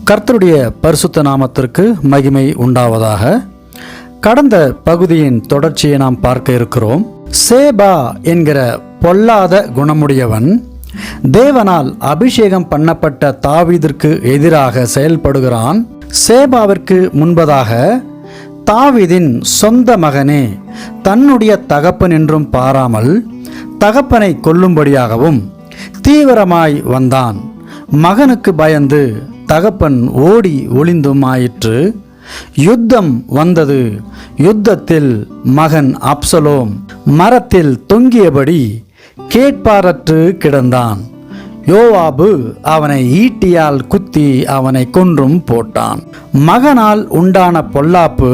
கர்த்தருடைய பரிசுத்த நாமத்திற்கு மகிமை உண்டாவதாக. கடந்த பகுதியின் தொடர்ச்சியை நாம் பார்க்க இருக்கிறோம். சேபா என்கிற பொல்லாத குணமுடையவன் தேவனால் அபிஷேகம் பண்ணப்பட்ட தாவீதிற்கு எதிராக செயல்படுகிறான். சேபாவிற்கு முன்பதாக தாவீதின் சொந்த மகனே தன்னுடைய தகப்பன் என்றும் பாராமல் தகப்பனை கொல்லும்படியாகவும் தீவிரமாய் வந்தான். மகனுக்கு பயந்து தகப்பன் ஓடி ஒளிந்தும் ஆயிற்று. யுத்தம் வந்தது. யுத்தத்தில் மகன் அப்சலோம் மரத்தில் தொங்கியபடி கேட்பாரற்று கிடந்தான். யோவாபு அவனை ஈட்டியால் குத்தி அவனை கொன்றும் போட்டான். மகனால் உண்டான பொல்லாப்பு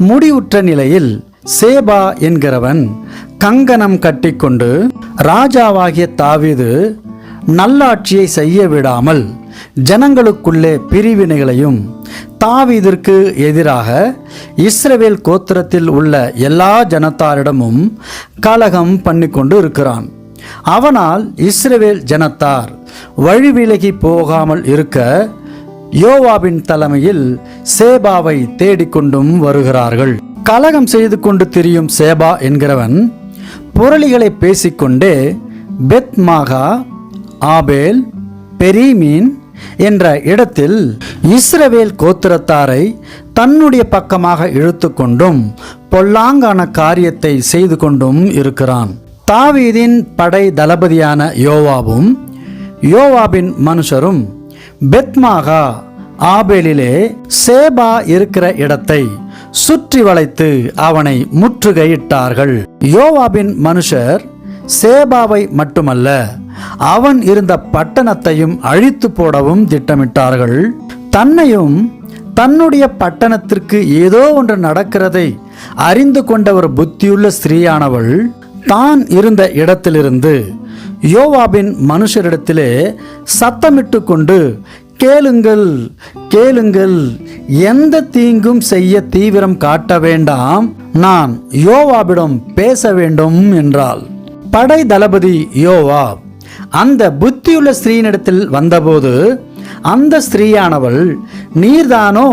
முடிவுற்ற நிலையில் சேபா என்கிறவன் கங்கணம் கட்டிக்கொண்டு ராஜாவாகிய தாவீது நல்லாட்சியை செய்ய விடாமல் ஜனங்களுக்குள்ளே பிரிவினைகளையும் தாவீதிற்கு எதிராக இஸ்ரவேல் கோத்திரத்தில் உள்ள எல்லா ஜனத்தாரிடமும் கலகம் பண்ணிக்கொண்டு இருக்கிறான். அவனால் இஸ்ரவேல் ஜனத்தார் வழிவிலகி போகாமல் இருக்க யோவாபின் தலைமையில் சேபாவை தேடிக்கொண்டும் வருகிறார்கள். கலகம் செய்து கொண்டு திரியும் சேபா என்கிறவன் புரளிகளை பேசிக்கொண்டே பெத்மாகா, ஆபேல், பெரீமீன் என்ற இடத்தில் இஸ்ரவேல் கோத்திரத்தாரை தன்னுடைய பக்கமாக இழுத்து கொண்டும் பொல்லாங்கான காரியத்தை செய்து கொண்டும் இருக்கிறான். தாவீதின் படை தளபதியான யோவாபும் யோவாபின் மனுஷரும் பெத்மாகா, ஆபேலிலே சேபா இருக்கிற இடத்தை சுற்றி வளைத்து அவனை முற்றுகையிட்டார்கள். யோவாபின் மனுஷர் சேபாவை மட்டுமல்ல, அவன் இருந்த பட்டணத்தையும் அழித்து போடவும் திட்டமிட்டார்கள். தன்னையும் தன்னுடைய பட்டணத்திற்கு ஏதோ ஒன்று நடக்கிறதை அறிந்து கொண்ட ஒரு புத்தியுள்ள ஸ்திரீயானவள் தான் இருந்த இடத்திலிருந்து யோவாபின் மனுஷரிடத்திலே சத்தமிட்டு கொண்டு, கேளுங்கள் கேளுங்கள், எந்த தீங்கும் செய்ய தீவிரம் காட்ட வேண்டாம், நான் யோவாபிடம் பேச வேண்டும் என்றாள். படை தளபதி யோவாப் அந்த புத்தியுள்ள ஸ்திரீனிடத்தில் வந்தபோது அந்த ஸ்திரீயானவள், நீர்தானோ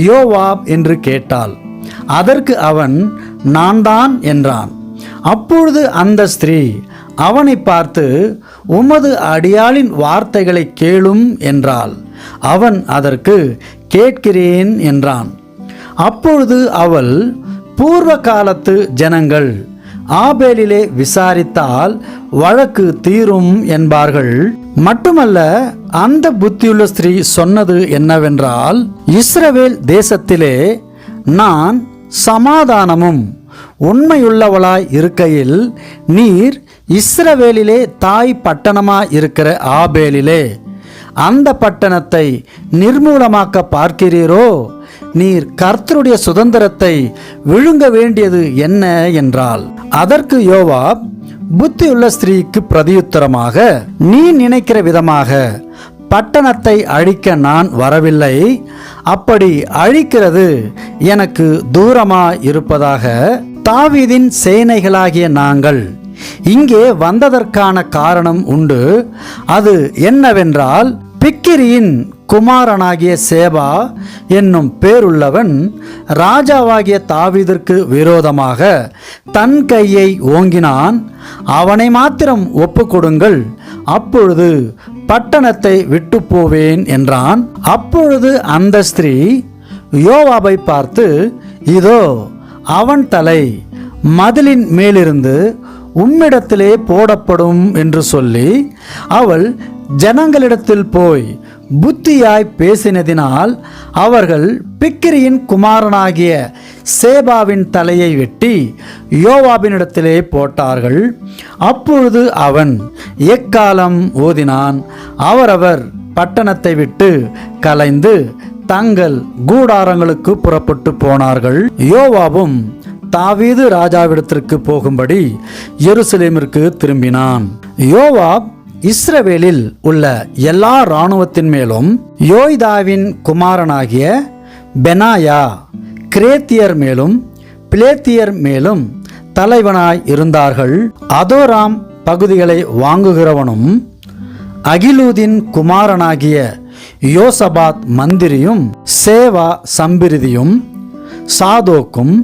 யோவாப் என்று கேட்டாள். அதற்கு அவன், நான் தான் என்றான். அப்பொழுது அந்த ஸ்திரீ அவனை பார்த்து, உமது அடியாளின் வார்த்தைகளை கேளும் என்றாள். அவன் அதற்கு, கேட்கிறேன் என்றான். அப்பொழுது அவள், பூர்வ காலத்து ஜனங்கள் ஆபேலிலே விசாரித்தால் வழக்கு தீரும் என்பார்கள். மட்டுமல்ல, அந்த புத்தியுள்ள ஸ்திரீ சொன்னது என்னவென்றால், இஸ்ரவேல் தேசத்திலே நான் சமாதானமும் உண்மையுள்ளவளாய் இருக்கையில் நீர் இஸ்ரவேலிலே தாய் பட்டணமாய் இருக்கிற ஆபேலிலே அந்த பட்டணத்தை நிர்மூலமாக்க பார்க்கிறீரோ? நீர் கர்த்தருடைய சுதந்திரத்தை விழுங்க வேண்டியது என்ன என்றால். அதற்கு யோவாப் புத்தியுள்ள ஸ்திரீக்கு பிரதியுத்தரமாக, நீ நினைக்கிற விதமாக பட்டணத்தை அழிக்க நான் வரவில்லை. அப்படி அழிக்கிறது எனக்கு தூரமாய் இருப்பதாக தாவீதின் சேனைகளாகிய நாங்கள் இங்கே வந்ததற்கான காரணம் உண்டு. அது என்னவென்றால், பிக்கிரியின் குமாரனாகிய சேபா என்னும் பேருள்ளவன் ராஜாவாகிய தாவீதிற்கு விரோதமாக தன் கையை ஓங்கினான். அவனை மாத்திரம் ஒப்பு கொடுங்கள், அப்பொழுது பட்டணத்தை விட்டு போவேன் என்றான். அப்பொழுது அந்த ஸ்திரீ யோவாபை பார்த்து, இதோ அவன் தலை மதிலின் மேலிருந்து உம்மிடத்திலே போடப்படும் என்று சொல்லி அவள் ஜனங்களிடத்தில் போய் புத்தியாய் பேசினதினால் அவர்கள் பிக்கிரியின் குமாரனாகிய சேபாவின் தலையை வெட்டி யோவாபினிடத்திலே போட்டார்கள். அப்பொழுது அவன் எக்காலம் ஓதினான். அவரவர் பட்டணத்தை விட்டு கலைந்து தங்கள் கூடாரங்களுக்கு புறப்பட்டு போனார்கள். யோவாபும் தாவீது ராஜாவிடத்திற்கு போகும்படி எருசலேமிற்கு திரும்பினான். யோவாப் இஸ்ரவேலில் உள்ள எல்லா இராணுவத்தின் மேலும் யோய்தாவின் குமாரனாகிய பெனாயா கிரேத்தியர் மேலும் பிலேத்தியர் மேலும் தலைவனாய் இருந்தார்கள். அதோராம் பகுதிகளை வாங்குகிறவனும் அகிலூதின் குமாரனாகிய யோசபாத் மந்திரியும் சேவா சம்பிரிதியும் சாதோக்கும்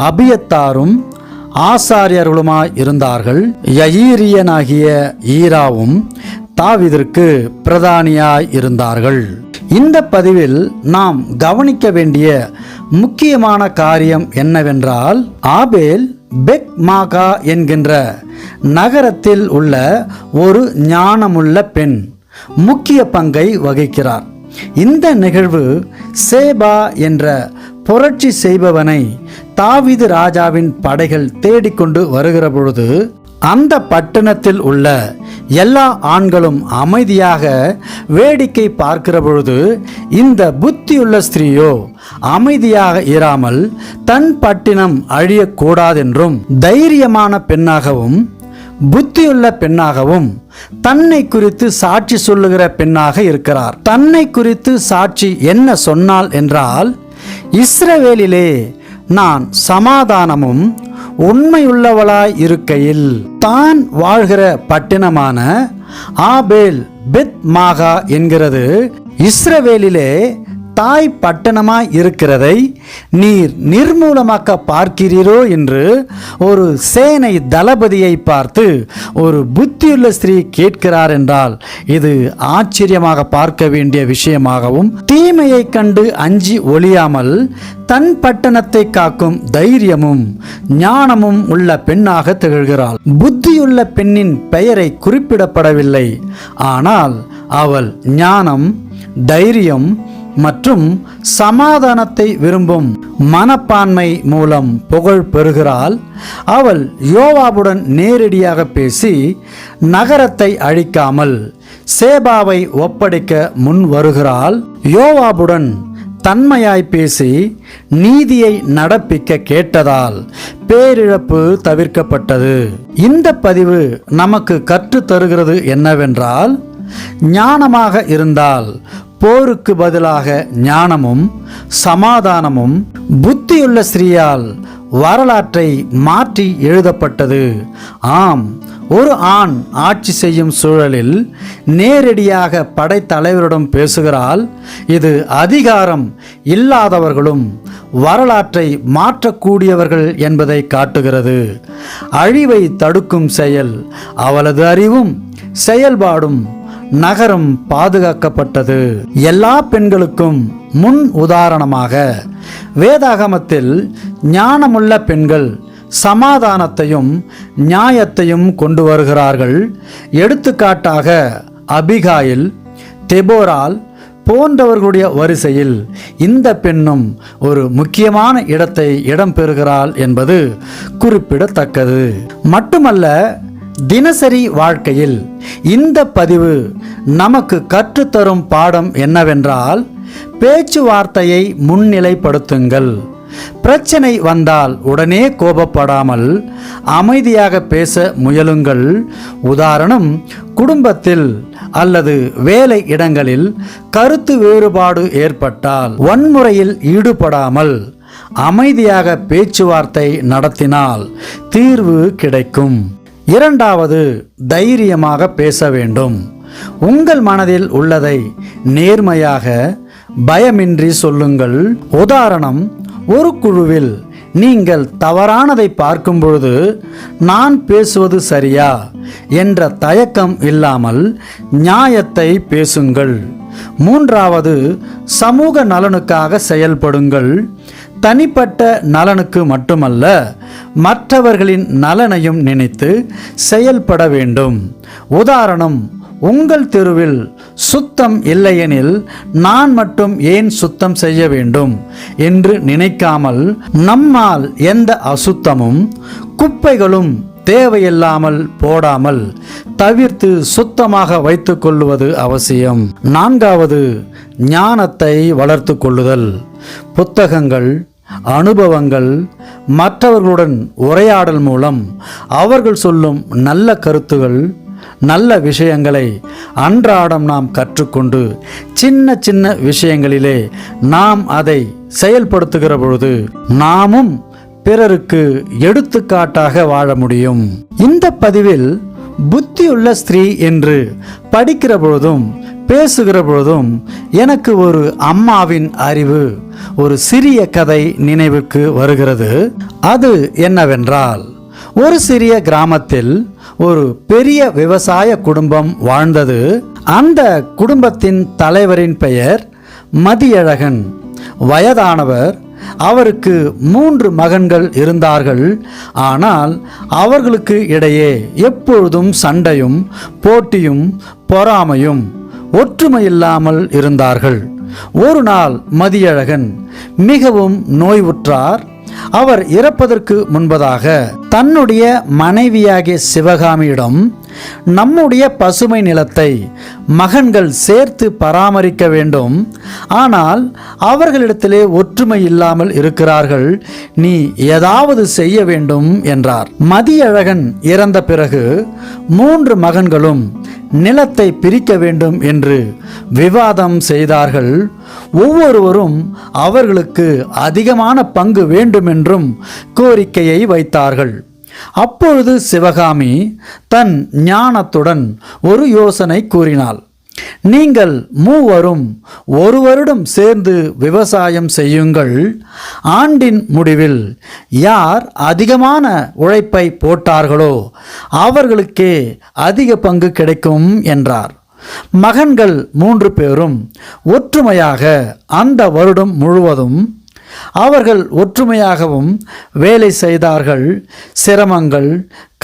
அபியத்தாரும் ஆசாரியர்களுமாய் இருந்தார்கள். யயீரியனாகிய ஈராவும் தாவீதிற்கு பிரதானியாய் இருந்தார்கள். இந்த பதிவில் நாம் கவனிக்க வேண்டிய முக்கியமான காரியம் என்னவென்றால், ஆபேல் பெத் மாகா என்கின்ற நகரத்தில் உள்ள ஒரு ஞானமுள்ள பெண் முக்கிய பங்கை வகிக்கிறார். இந்த நிகழ்வு சேபா என்ற புரட்சி செய்பவனை தாவீது ராஜாவின் படைகள் தேடிக்கொண்டு வருகிற பொழுது அந்த பட்டணத்தில் உள்ள எல்லா ஆண்களும் அமைதியாக வேடிக்கை பார்க்கிற பொழுது இந்த புத்தியுள்ள ஸ்திரீயோ அமைதியாக இராமல் தன் பட்டினம் அழியக்கூடாதென்றும் தைரியமான பெண்ணாகவும் புத்தியுள்ள பெண்ணாகவும் தன்னை குறித்து சாட்சி சொல்லுகிற பெண்ணாக இருக்கிறார். தன்னை குறித்து சாட்சி என்ன சொன்னாள் என்றால், இஸ்ரவேலிலே நான் சமாதானமும் உண்மையுள்ளவளாய் இருக்கையில் தான் வாழ்கிற பட்டினமான ஆபேல் பெத் மாகா என்கிறது இஸ்ரவேலிலே தாய் பட்டணமாய் இருக்கிறதை நீர் நிர்மூலமாக்க பார்க்கிறீரோ என்று ஒரு சேனை தளபதியை பார்த்து ஒரு புத்தியுள்ள ஸ்திரீ கேட்கிறார் என்றால் இது ஆச்சரியமாக பார்க்க வேண்டிய விஷயமாகவும், தீமையை கண்டு அஞ்சி ஒளியாமல் தன் பட்டணத்தை காக்கும் தைரியமும் ஞானமும் உள்ள பெண்ணாக திகழ்கிறாள். புத்தியுள்ள பெண்ணின் பெயரை குறிப்பிடப்படவில்லை. ஆனால் அவள் ஞானம், தைரியம் மற்றும் சமாதானத்தை விரும்பும் மனப்பான்மை மூலம் புகழ் பெறுகிறாள். அவள் யோவாபுடன் நேரடியாக பேசி நகரத்தை அழிக்காமல் சேபாவை ஒப்படைக்க முன் வருகிறாள். யோவாபுடன் தன்மையாய் பேசி நீதியை நடப்பிக்க கேட்டதால் பேரிழப்பு தவிர்க்கப்பட்டது. இந்த பதிவு நமக்கு கற்றுத் தருகிறது என்னவென்றால், ஞானமாக இருந்தால் போருக்கு பதிலாக ஞானமும் சமாதானமும் புத்தியுள்ள ஸ்திரீயால் வரலாற்றை மாற்றி எழுதப்பட்டது. ஆம், ஒரு ஆண் ஆட்சி செய்யும் சூழலில் நேரடியாக படைத்தலைவரிடம் பேசுகிறாள். இது அதிகாரம் இல்லாதவர்களும் வரலாற்றை மாற்றக்கூடியவர்கள் என்பதை காட்டுகிறது. அழிவை தடுக்கும் செயல் அவளது அறிவும் செயல்பாடும் நகரம் பாதுகாக்கப்பட்டது. எல்லா பெண்களுக்கும் முன் உதாரணமாக வேதாகமத்தில் ஞானமுள்ள பெண்கள் சமாதானத்தையும் நியாயத்தையும் கொண்டு வருகிறார்கள். எடுத்துக்காட்டாக அபிகாயில், தெபோரால் போன்றவர்களுடைய வரிசையில் இந்த பெண்ணும் ஒரு முக்கியமான இடத்தை இடம்பெறுகிறாள் என்பது குறிப்பிடத்தக்கது. மட்டுமல்ல, தினசரி வாழ்க்கையில் இந்த பதிவு நமக்கு கற்றுத்தரும் பாடம் என்னவென்றால், பேச்சுவார்த்தையை முன்னிலைப்படுத்துங்கள். பிரச்சனை வந்தால் உடனே கோபப்படாமல் அமைதியாக பேச முயலுங்கள். உதாரணம், குடும்பத்தில் அல்லது வேலை இடங்களில் கருத்து வேறுபாடு ஏற்பட்டால் வன்முறையில் ஈடுபடாமல் அமைதியாக பேச்சுவார்த்தை நடத்தினால் தீர்வு கிடைக்கும். இரண்டாவது, தைரியமாக பேச வேண்டும். உங்கள் மனதில் உள்ளதை நேர்மையாக பயமின்றி சொல்லுங்கள். உதாரணம், ஒரு குழுவில் நீங்கள் தவறானதை பார்க்கும் பொழுது நான் பேசுவது சரியா என்ற தயக்கம் இல்லாமல் நியாயத்தை பேசுங்கள். மூன்றாவது, சமூக நலனுக்காக செயல்படுங்கள். தனிப்பட்ட நலனுக்கு மட்டுமல்ல, மற்றவர்களின் நலனையும் நினைத்து செயல்பட வேண்டும். உதாரணம், உங்கள் தெருவில் சுத்தம் இல்லையெனில் நான் மட்டும் ஏன் சுத்தம் செய்ய வேண்டும் என்று நினைக்காமல், நம்மால் எந்த அசுத்தமும் குப்பைகளும் தேவையில்லாமல் போடாமல் தவிர்த்து சுத்தமாக வைத்துக் கொள்வது அவசியம். நான்காவது, ஞானத்தை வளர்த்து கொள்ளுதல். புத்தகங்கள், அனுபவங்கள், மற்றவர்களுடன் உரையாடல் மூலம் அவர்கள் சொல்லும் நல்ல கருத்துகள், நல்ல விஷயங்களை அன்றாடம் நாம் கற்றுக்கொண்டு சின்ன சின்ன விஷயங்களிலே நாம் அதை செயல்படுத்துகிற பொழுது நாமும் பிறருக்கு எடுத்துக்காட்டாக வாழ முடியும். இந்த பதிவில் புத்தியுள்ள ஸ்திரீ என்று படிக்கிற பொழுதும் பேசுகிற பொழுதும் எனக்கு ஒரு அம்மாவின் அறிவு, ஒரு சிறிய கதை நினைவுக்கு வருகிறது. அது என்னவென்றால், ஒரு சிறிய கிராமத்தில் ஒரு பெரிய விவசாய குடும்பம் வாழ்ந்தது. அந்த குடும்பத்தின் தலைவரின் பெயர் மதியழகன். வயதானவர். அவருக்கு 3 மகன்கள் இருந்தார்கள். ஆனால் அவர்களுக்கு இடையே எப்பொழுதும் சண்டையும் போட்டியும் பொறாமையும் ஒற்றுமையில்லாமல் இருந்தார்கள். ஒரு நாள் மதியழகன் மிகவும் நோய்வுற்றார். அவர் இறப்பதற்கு முன்பதாக தன்னுடைய மனைவியாகிய சிவகாமியிடம், நம்முடைய பசுமை நிலத்தை மகன்கள் சேர்த்து பராமரிக்க வேண்டும், ஆனால் அவர்களிடத்திலே ஒற்றுமை இல்லாமல் இருக்கிறார்கள், நீ ஏதாவது செய்ய வேண்டும் என்றார். மதியழகன் இறந்த பிறகு 3 மகன்களும் நிலத்தை பிரிக்க வேண்டும் என்று விவாதம் செய்தார்கள். ஒவ்வொருவரும் அவர்களுக்கு அதிகமான பங்கு வேண்டுமென்றும் கோரிக்கையை வைத்தார்கள். அப்பொழுது சிவகாமி தன் ஞானத்துடன் ஒரு யோசனை கூறினாள். நீங்கள் 3 ஒரு வருடம் சேர்ந்து விவசாயம் செய்யுங்கள். ஆண்டின் முடிவில் யார் அதிகமான உழைப்பை போட்டார்களோ அவர்களுக்கே அதிக பங்கு கிடைக்கும் என்றார். மகன்கள் 3 பேரும் ஒற்றுமையாக அந்த வருடம் முழுவதும் அவர்கள் ஒற்றுமையாகவும் வேலை செய்தார்கள். சிரமங்கள்,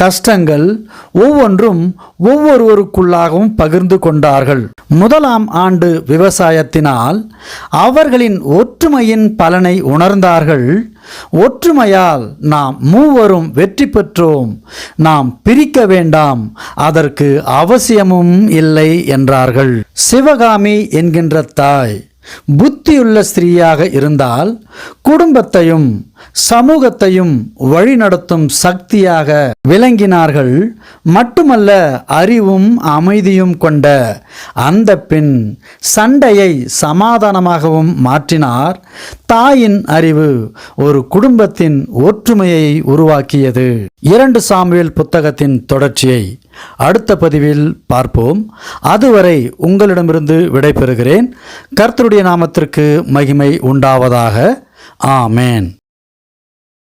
கஷ்டங்கள் ஒவ்வொன்றும் ஒவ்வொருவருக்குள்ளாகவும் பகிர்ந்து கொண்டார்கள். 1ஆம் ஆண்டு விவசாயத்தினால் அவர்களின் ஒற்றுமையின் பலனை உணர்ந்தார்கள். ஒற்றுமையால் நாம் 3 வெற்றி பெற்றோம், நாம் பிரிக்க வேண்டாம், அதற்கு அவசியமும் இல்லை என்றார்கள். சிவகாமி என்கின்ற தாய் புத்தியுள்ள ஸ்திரீயாக இருந்தால் குடும்பத்தையும் சமூகத்தையும் வழிநடத்தும் சக்தியாக விளங்கினார்கள். மட்டுமல்ல, அறிவும் அமைதியும் கொண்ட அந்த பெண் சண்டையை சமாதானமாகவும் மாற்றினார். தாயின் அறிவு ஒரு குடும்பத்தின் ஒற்றுமையை உருவாக்கியது. 2 சாமுவேல் புத்தகத்தின் தொடர்ச்சியை அடுத்த பதிவில் பார்ப்போம். அதுவரை உங்களிடமிருந்து விடைபெறுகிறேன். கர்த்தருடைய நாமத்திற்கு மகிமை உண்டாவதாக. ஆமென்.